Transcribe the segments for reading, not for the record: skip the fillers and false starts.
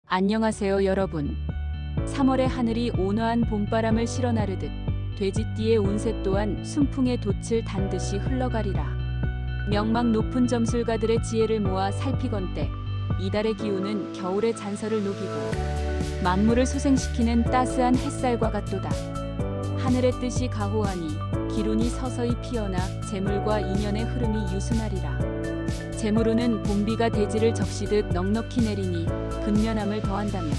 안녕하세요 여러분. 3월의 하늘이 온화한 봄바람을 실어 나르듯 돼지띠의 운세 또한 순풍의 돛을 단 듯이 흘러가리라. 명망 높은 점술가들의 지혜를 모아 살피건대 이달의 기운은 겨울의 잔설을 녹이고 만물을 소생시키는 따스한 햇살과 같도다. 하늘의 뜻이 가호하니 기운이 서서히 피어나 재물과 인연의 흐름이 유순하리라. 재물운은 봄비가 대지를 적시듯 넉넉히 내리니 근면함을 더한다면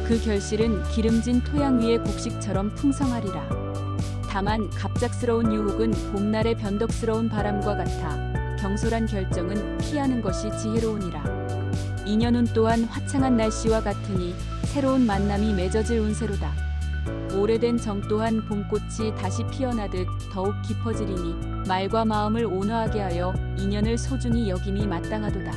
그 결실은 기름진 토양 위의 곡식처럼 풍성하리라. 다만 갑작스러운 유혹은 봄날의 변덕스러운 바람과 같아 경솔한 결정은 피하는 것이 지혜로우니라. 인연운 또한 화창한 날씨와 같으니 새로운 만남이 맺어질 운세로다. 오래된 정 또한 봄꽃이 다시 피어나듯 더욱 깊어지리니 말과 마음을 온화하게 하여 인연을 소중히 여김이 마땅하도다.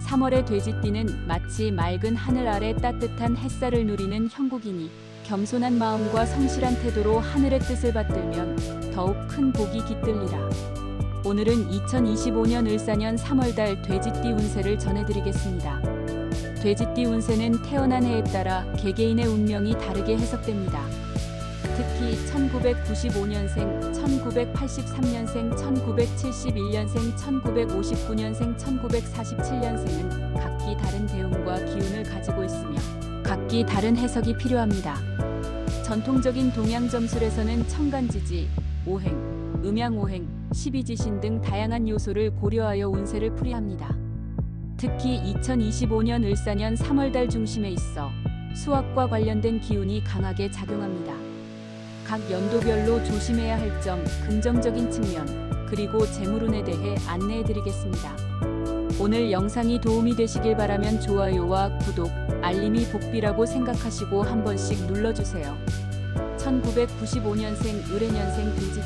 3월의 돼지띠는 마치 맑은 하늘 아래 따뜻한 햇살을 누리는 형국이니 겸손한 마음과 성실한 태도로 하늘의 뜻을 받들면 더욱 큰 복이 깃들리라. 오늘은 2025년 을사년 3월달 돼지띠 운세를 전해드리겠습니다. 돼지띠 운세는 태어난 해에 따라 개개인의 운명이 다르게 해석됩니다. 특히 1995년생, 1983년생, 1971년생, 1959년생, 1947년생은 각기 다른 대운과 기운을 가지고 있으며 각기 다른 해석이 필요합니다. 전통적인 동양 점술에서는 천간지지, 오행, 음양오행, 십이지신 등 다양한 요소를 고려하여 운세를 풀이합니다. 특히 2025년 을사년 3월달 중심에 있어 수학과 관련된 기운이 강하게 작용합니다. 각 연도별로 조심해야 할 점, 긍정적인 측면, 그리고 재물운에 대해 안내해드리겠습니다. 오늘 영상이 도움이 되시길 바라면 좋아요와 구독, 알림이 복비라고 생각하시고 한 번씩 눌러주세요. 1995년생 을해년생 돼지띠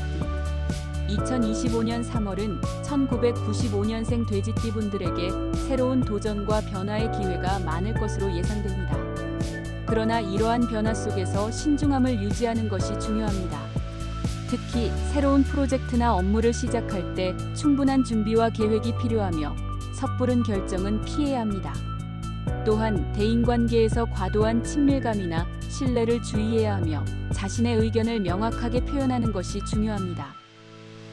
2025년 3월은 1995년생 돼지띠 분들에게 새로운 도전과 변화의 기회가 많을 것으로 예상됩니다. 그러나 이러한 변화 속에서 신중함을 유지하는 것이 중요합니다. 특히 새로운 프로젝트나 업무를 시작할 때 충분한 준비와 계획이 필요하며 섣부른 결정은 피해야 합니다. 또한 대인관계에서 과도한 친밀감이나 신뢰를 주의해야 하며 자신의 의견을 명확하게 표현하는 것이 중요합니다.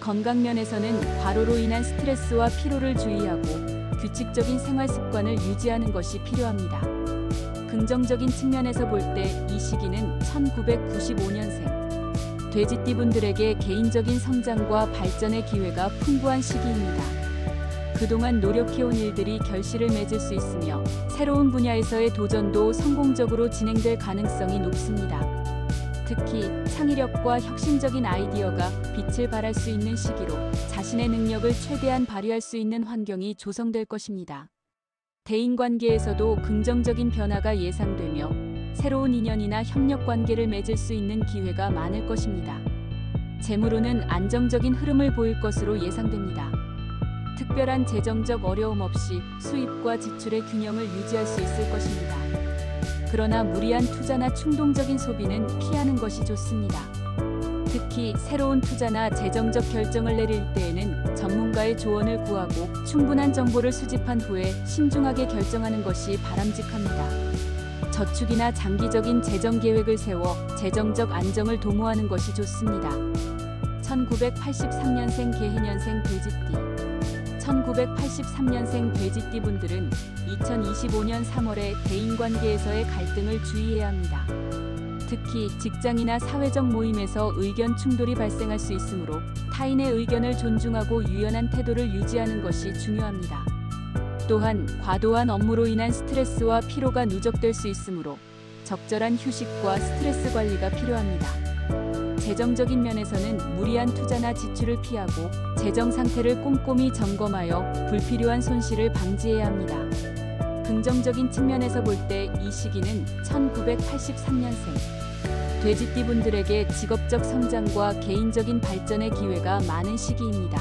건강면에서는 과로로 인한 스트레스와 피로를 주의하고 규칙적인 생활 습관을 유지하는 것이 필요합니다. 긍정적인 측면에서 볼 때 이 시기는 1995년생 돼지띠 분들에게 개인적인 성장과 발전의 기회가 풍부한 시기입니다. 그동안 노력해온 일들이 결실을 맺을 수 있으며 새로운 분야에서의 도전도 성공적으로 진행될 가능성이 높습니다. 특히 창의력과 혁신적인 아이디어가 빛을 발할 수 있는 시기로 자신의 능력을 최대한 발휘할 수 있는 환경이 조성될 것입니다. 대인관계에서도 긍정적인 변화가 예상되며 새로운 인연이나 협력관계를 맺을 수 있는 기회가 많을 것입니다. 재물운은 안정적인 흐름을 보일 것으로 예상됩니다. 특별한 재정적 어려움 없이 수입과 지출의 균형을 유지할 수 있을 것입니다. 그러나 무리한 투자나 충동적인 소비는 피하는 것이 좋습니다. 특히 새로운 투자나 재정적 결정을 내릴 때에는 전문가의 조언을 구하고 충분한 정보를 수집한 후에 신중하게 결정하는 것이 바람직합니다. 저축이나 장기적인 재정 계획을 세워 재정적 안정을 도모하는 것이 좋습니다. 1983년생 개해년생 돼지띠 1983년생 돼지띠 분들은 2025년 3월에 대인관계에서의 갈등을 주의해야 합니다. 특히 직장이나 사회적 모임에서 의견 충돌이 발생할 수 있으므로 타인의 의견을 존중하고 유연한 태도를 유지하는 것이 중요합니다. 또한 과도한 업무로 인한 스트레스와 피로가 누적될 수 있으므로 적절한 휴식과 스트레스 관리가 필요합니다. 재정적인 면에서는 무리한 투자나 지출을 피하고 재정 상태를 꼼꼼히 점검하여 불필요한 손실을 방지해야 합니다. 긍정적인 측면에서 볼 때 이 시기는 1983년생 돼지띠 분들에게 직업적 성장과 개인적인 발전의 기회가 많은 시기입니다.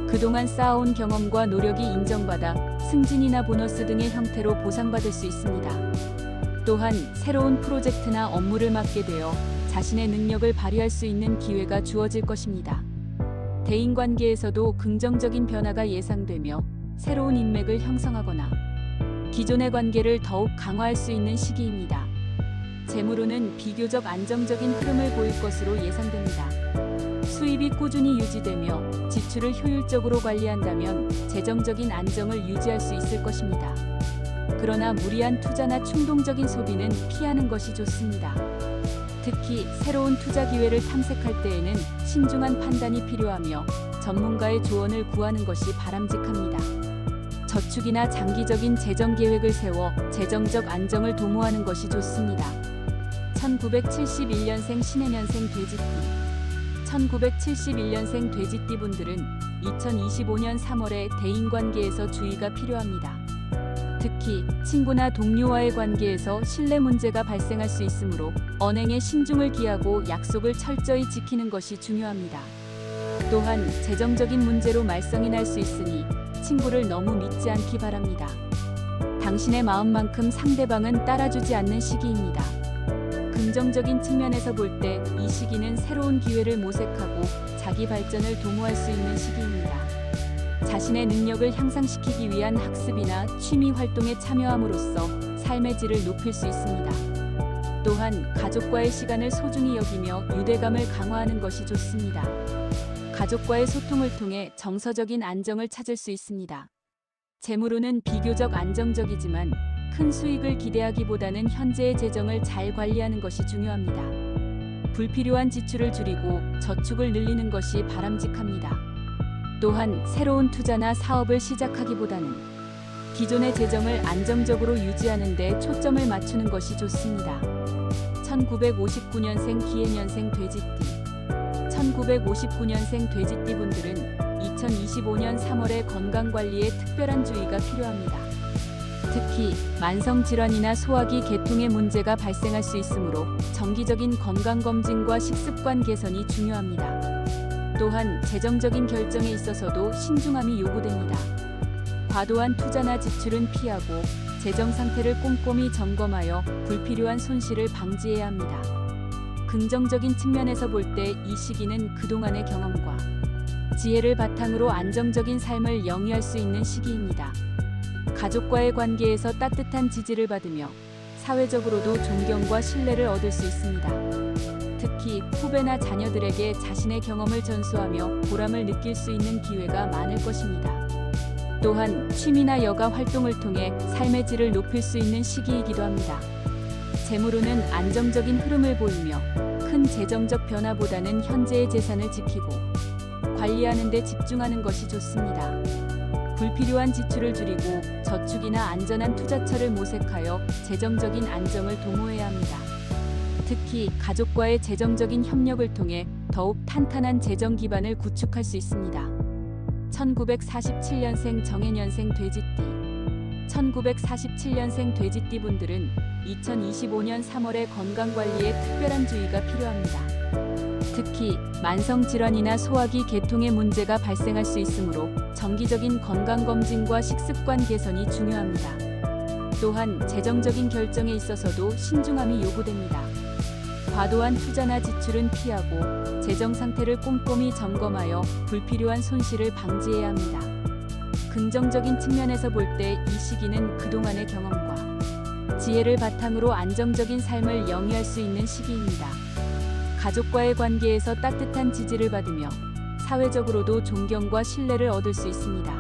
그동안 쌓아온 경험과 노력이 인정받아 승진이나 보너스 등의 형태로 보상받을 수 있습니다. 또한 새로운 프로젝트나 업무를 맡게 되어 자신의 능력을 발휘할 수 있는 기회가 주어질 것입니다. 대인관계에서도 긍정적인 변화가 예상되며 새로운 인맥을 형성하거나 기존의 관계를 더욱 강화할 수 있는 시기입니다. 재무로는 비교적 안정적인 흐름을 보일 것으로 예상됩니다. 수입이 꾸준히 유지되며 지출을 효율적으로 관리한다면 재정적인 안정을 유지할 수 있을 것입니다. 그러나 무리한 투자나 충동적인 소비는 피하는 것이 좋습니다. 특히 새로운 투자 기회를 탐색할 때에는 신중한 판단이 필요하며 전문가의 조언을 구하는 것이 바람직합니다. 저축이나 장기적인 재정 계획을 세워 재정적 안정을 도모하는 것이 좋습니다. 1971년생 신해년생 돼지띠. 1971년생 돼지띠 분들은 2025년 3월에 대인관계에서 주의가 필요합니다. 특히 친구나 동료와의 관계에서 신뢰 문제가 발생할 수 있으므로 언행에 신중을 기하고 약속을 철저히 지키는 것이 중요합니다. 또한 재정적인 문제로 말썽이 날 수 있으니 친구를 너무 믿지 않기 바랍니다. 당신의 마음만큼 상대방은 따라주지 않는 시기입니다. 긍정적인 측면에서 볼 때 이 시기는 새로운 기회를 모색하고 자기 발전을 도모할 수 있는 시기입니다. 자신의 능력을 향상시키기 위한 학습이나 취미 활동에 참여함으로써 삶의 질을 높일 수 있습니다. 또한 가족과의 시간을 소중히 여기며 유대감을 강화하는 것이 좋습니다. 가족과의 소통을 통해 정서적인 안정을 찾을 수 있습니다. 재무로는 비교적 안정적이지만 큰 수익을 기대하기보다는 현재의 재정을 잘 관리하는 것이 중요합니다. 불필요한 지출을 줄이고 저축을 늘리는 것이 바람직합니다. 또한 새로운 투자나 사업을 시작하기보다는 기존의 재정을 안정적으로 유지하는 데 초점을 맞추는 것이 좋습니다. 1959년생 기해년생 돼지띠. 1959년생 돼지띠 분들은 2025년 3월에 건강관리에 특별한 주의가 필요합니다. 특히 만성질환이나 소화기 계통의 문제가 발생할 수 있으므로 정기적인 건강검진과 식습관 개선이 중요합니다. 또한 재정적인 결정에 있어서도 신중함이 요구됩니다. 과도한 투자나 지출은 피하고 재정 상태를 꼼꼼히 점검하여 불필요한 손실을 방지해야 합니다. 긍정적인 측면에서 볼 때 이 시기는 그동안의 경험과 지혜를 바탕으로 안정적인 삶을 영위할 수 있는 시기입니다. 가족과의 관계에서 따뜻한 지지를 받으며 사회적으로도 존경과 신뢰를 얻을 수 있습니다. 특히 후배나 자녀들에게 자신의 경험을 전수하며 보람을 느낄 수 있는 기회가 많을 것입니다. 또한 취미나 여가 활동을 통해 삶의 질을 높일 수 있는 시기이기도 합니다. 재무로는 안정적인 흐름을 보이며 큰 재정적 변화보다는 현재의 재산을 지키고 관리하는 데 집중하는 것이 좋습니다. 불필요한 지출을 줄이고 저축이나 안전한 투자처를 모색하여 재정적인 안정을 도모해야 합니다. 특히 가족과의 재정적인 협력을 통해 더욱 탄탄한 재정 기반을 구축할 수 있습니다. 1947년생 정해년생 돼지띠. 1947년생 돼지띠 분들은 2025년 3월에 건강관리에 특별한 주의가 필요합니다. 특히 만성질환이나 소화기 계통의 문제가 발생할 수 있으므로 정기적인 건강검진과 식습관 개선이 중요합니다. 또한 재정적인 결정에 있어서도 신중함이 요구됩니다. 과도한 투자나 지출은 피하고 재정 상태를 꼼꼼히 점검하여 불필요한 손실을 방지해야 합니다. 긍정적인 측면에서 볼 때 이 시기는 그동안의 경험과 지혜를 바탕으로 안정적인 삶을 영위할 수 있는 시기입니다. 가족과의 관계에서 따뜻한 지지를 받으며 사회적으로도 존경과 신뢰를 얻을 수 있습니다.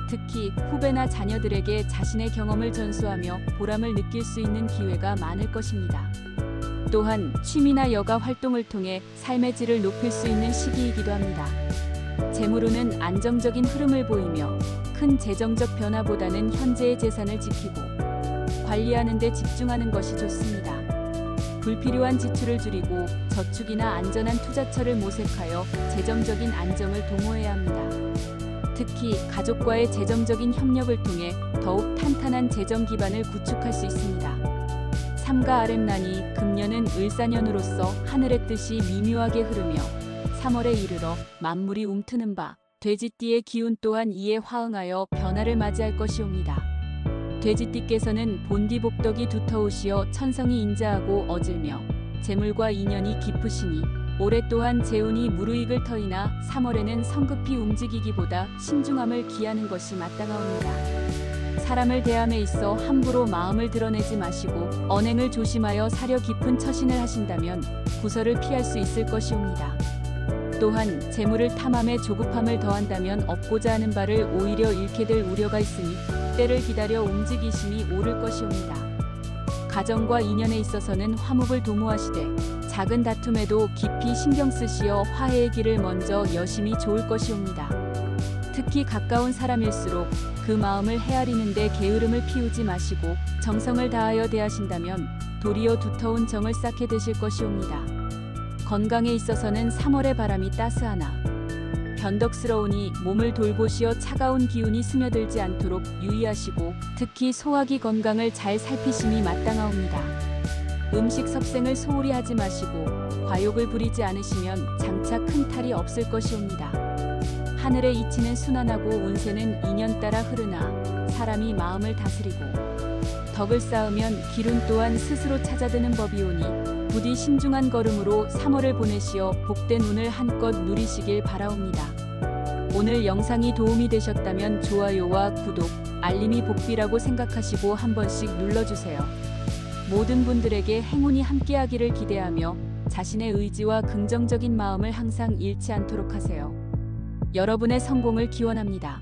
특히 후배나 자녀들에게 자신의 경험을 전수하며 보람을 느낄 수 있는 기회가 많을 것입니다. 또한 취미나 여가 활동을 통해 삶의 질을 높일 수 있는 시기이기도 합니다. 재무로는 안정적인 흐름을 보이며 큰 재정적 변화보다는 현재의 재산을 지키고 관리하는 데 집중하는 것이 좋습니다. 불필요한 지출을 줄이고 저축이나 안전한 투자처를 모색하여 재정적인 안정을 도모해야 합니다. 특히 가족과의 재정적인 협력을 통해 더욱 탄탄한 재정 기반을 구축할 수 있습니다. 삼가 아렘나니 금년은 을사년으로서 하늘의 뜻이 미묘하게 흐르며 3월에 이르러 만물이 움트는 바 돼지띠의 기운 또한 이에 화응하여 변화를 맞이할 것이옵니다. 돼지띠께서는 본디복덕이 두터우시어 천성이 인자하고 어질며 재물과 인연이 깊으시니 올해 또한 재운이 무르익을 터이나 3월에는 성급히 움직이기보다 신중함을 기하는 것이 마땅하옵니다. 사람을 대함에 있어 함부로 마음을 드러내지 마시고 언행을 조심하여 사려 깊은 처신을 하신다면 구설을 피할 수 있을 것이옵니다. 또한 재물을 탐함에 조급함을 더한다면 얻고자 하는 바를 오히려 잃게 될 우려가 있으니 때를 기다려 움직이심이 옳을 것이옵니다. 가정과 인연에 있어서는 화목을 도모하시되 작은 다툼에도 깊이 신경 쓰시어 화해의 길을 먼저 여심이 좋을 것이옵니다. 특히 가까운 사람일수록 그 마음을 헤아리는데 게으름을 피우지 마시고 정성을 다하여 대하신다면 도리어 두터운 정을 쌓게 되실 것이옵니다. 건강에 있어서는 3월의 바람이 따스하나 변덕스러우니 몸을 돌보시어 차가운 기운이 스며들지 않도록 유의하시고 특히 소화기 건강을 잘 살피심이 마땅하옵니다. 음식 섭생을 소홀히 하지 마시고 과욕을 부리지 않으시면 장차 큰 탈이 없을 것이옵니다. 하늘의 이치는 순환하고 운세는 인연 따라 흐르나 사람이 마음을 다스리고 덕을 쌓으면 기운 또한 스스로 찾아드는 법이오니 부디 신중한 걸음으로 3월을 보내시어 복된 운을 한껏 누리시길 바라옵니다. 오늘 영상이 도움이 되셨다면 좋아요와 구독, 알림이 복비라고 생각하시고 한 번씩 눌러주세요. 모든 분들에게 행운이 함께하기를 기대하며 자신의 의지와 긍정적인 마음을 항상 잃지 않도록 하세요. 여러분의 성공을 기원합니다.